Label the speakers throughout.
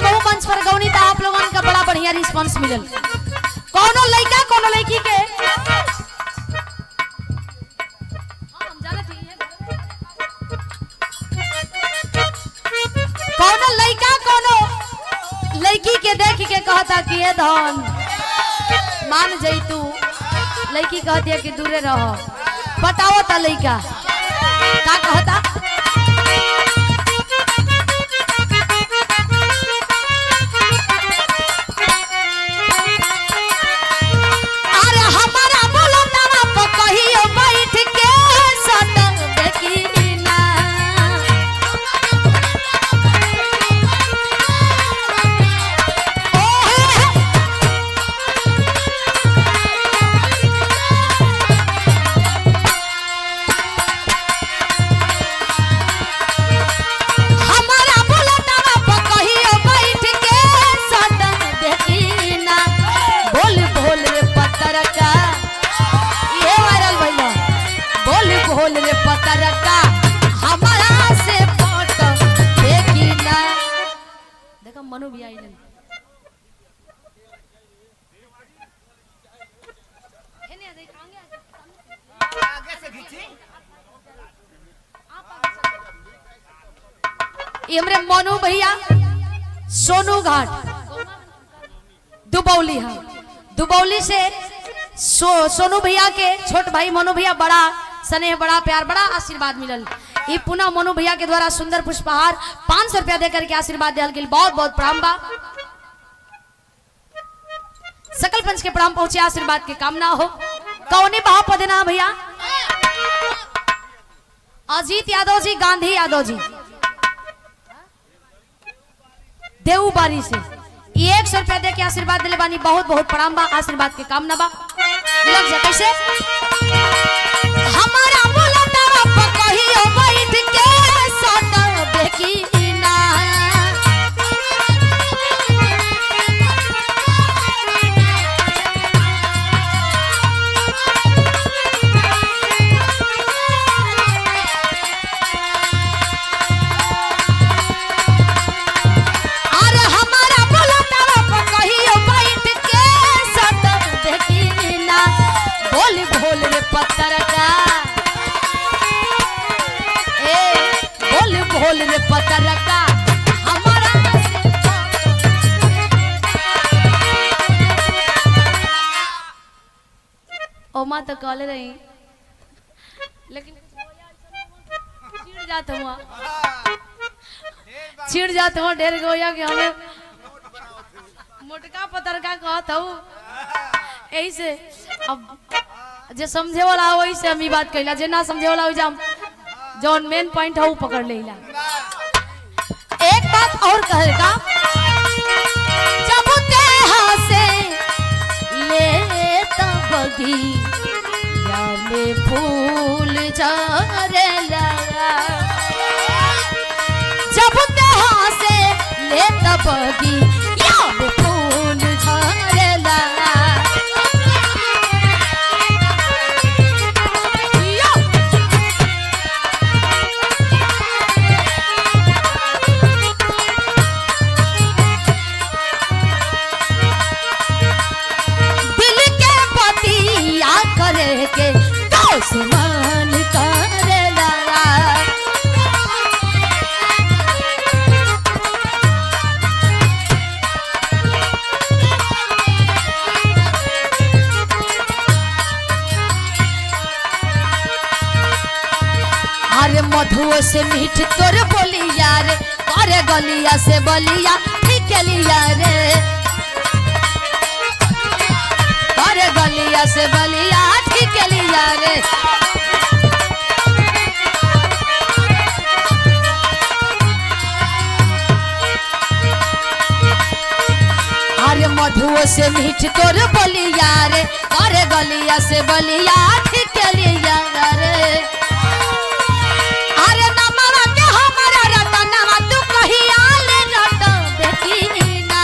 Speaker 1: हम मंच पर गौनी तो आप लोगन का बड़ा बढ़िया रिस्पांस मिलल। कोनो लड़का कोनो लड़की के कोनो लड़का कोनो लड़की के देख के कहता कि ये धन मान जैतू, लड़की कहती है कि दूरे रहो। बताओ ता लड़का का कहता? मनु भी आई नहीं। ये हमारे मनु भैया सोनू घाट दुबौली है। दुबौली से सोनू भैया के छोट भाई मनु भैया बड़ा स्नेह, बड़ा प्यार, बड़ा आशीर्वाद मिलल। ये पुनः मनु भैया के द्वारा सुंदर पुष्पहार 500 रुपया देकर के आशीर्वाद दिया गया। बहुत बहुत प्रणाम बा। सकल पंच के प्रणाम पहुंचे, आशीर्वाद की कामना हो। कौने बहा पदना भैया? अजीत यादव जी, गांधी यादव जी देवबारी से 100 रुपया दे के आशीर्वाद दिले बानी। बहुत बहुत प्रणाम बा, आशीर्वाद की कामना बा। लग जा कैसे हमारा कहियो बैठ के सोता देखी ना, अरे हमारा बोलता कहियो बैठ के सोता देखी ना। बोल बोल रे पत्थर का, बोल रे पत्थर का हमारा ओ मां तो कॉल रही, लेकिन चिढ़ जाता हुआ ढेर गोया कि हमें मोटका पत्थर का कहता हूँ। यही से अब जे समझे वाला हो वही से हम बात कहला, जे ना समझे वाला हो जा जौन मेन पॉइंट है वो पकड़ लेला। एक बात और कहेगा, जब तेहा से ले तबगी या में फूल झरेला, जब तेहा से ले तबगी या में फूल झरेला, के आसमान करेला, अरे मधुओ से मीठ तोर बोलिया रे, अरे गलिया से बलिया निकलिया रे, अरे गलिया से बलिया के लिया रे, अरे मधुओ से मीठ तोर बोलिया रे, अरे गलिया से बलिया ठीक लिया रे, अरे नमवा के हमारा रतनवा तू कहिया ले रट देखी ना,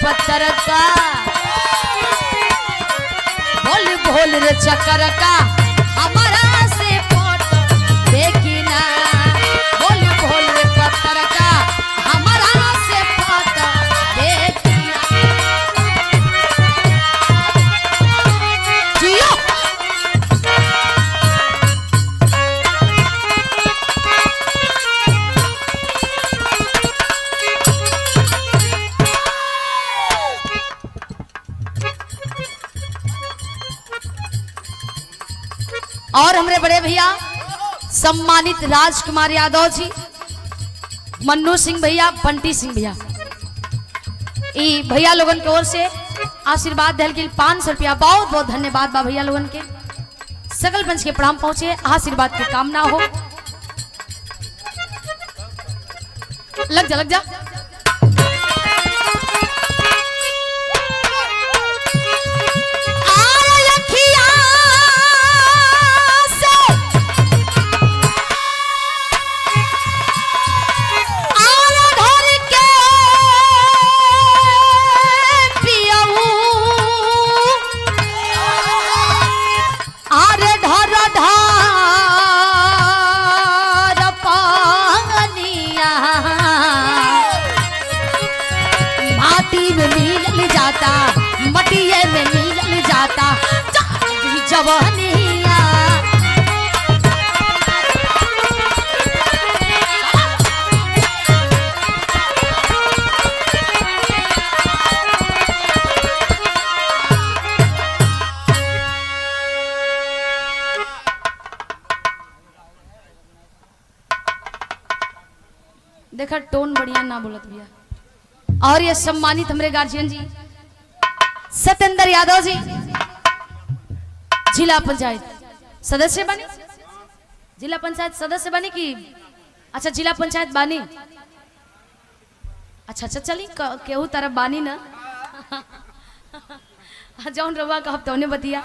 Speaker 1: पत्थर का बोल भोल रे चक्कर का हमारा से फोटो देखी ना बोल भोल रे पत्थर का हमारा से फोटो देखी जियो और हमारे बड़े भैया सम्मानित राजकुमार यादव जी, मन्नू सिंह भैया, बंटी सिंह भैया, ई भैया लोगन की ओर से आशीर्वाद दिल के 500 रुपया बहुत बहुत धन्यवाद बा भैया लोगन के। सकल पंच के प्रणाम पहुंचे, आशीर्वाद की कामना हो। लग जा लग जा। मटिये में मिल जाता जवानिया देखा टोन बढ़िया ना बोलत भैया। और ये सम्मानित हमारे गार्जियन जी सत्येंद्र यादव जी, जिला पंचायत सदस्य बनी, जिला पंचायत सदस्य बनी कि अच्छा जिला पंचायत बानी, अच्छा अच्छा चली केहू तरफ बानी ना जौन रवा कहब तो बतिया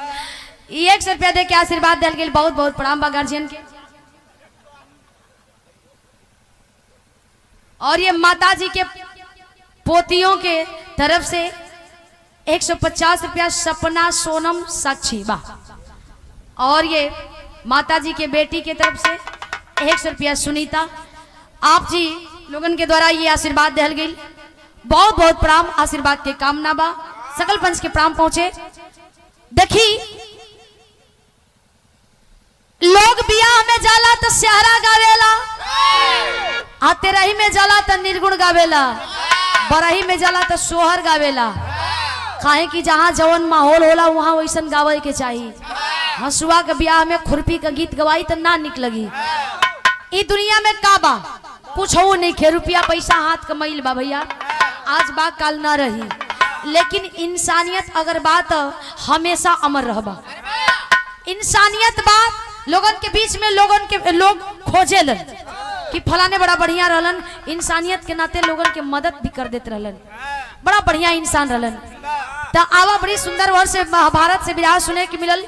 Speaker 1: 100 रुपया दे के आशीर्वाद दिल के बहुत बहुत प्रणाम बा गार्जियन के। और ये माता जी के पोतियों के तरफ से 150 रुपया सपना सोनम साक्षी बा। और ये माता जी के बेटी के तरफ से 100 रुपया सुनीता। आप जी लोगन के द्वारा ये आशीर्वाद दिल गई, बहुत बहुत प्रणाम, आशीर्वाद के कामना बा। सकल पंच के प्रणाम पहुंचे। देखी लोग बियाह में जाला तो स्यारा गावेला, आते रही में जाला तो निर्गुण गावेला, बरही में जाला तो सोहर गावेला। काहे कि जहाँ जवन माहौल होला वहाँ वैसन गावे के चाहिए। हंसुआ के ब्याह में खुरपी का गीत गवाई तो ना निक लगी। ई दुनिया में का बा कुछ हो नहीं खे, रुपया पैसा हाथ कमाइल बा भैया, आज बा काल ना रही, लेकिन इंसानियत अगर बात हमेशा अमर रहबा। इंसानियत बात लोगन के बीच में लोग खोजेलन कि फलाने बड़ा बढ़िया रहलन, इंसानियत के नाते लोगन के मदद भी कर देते रहलन, बड़ा बढ़िया इंसान रहलन। तो आवा बड़ी सुंदर वर्ष से महाभारत से विराज सुने की मिलल।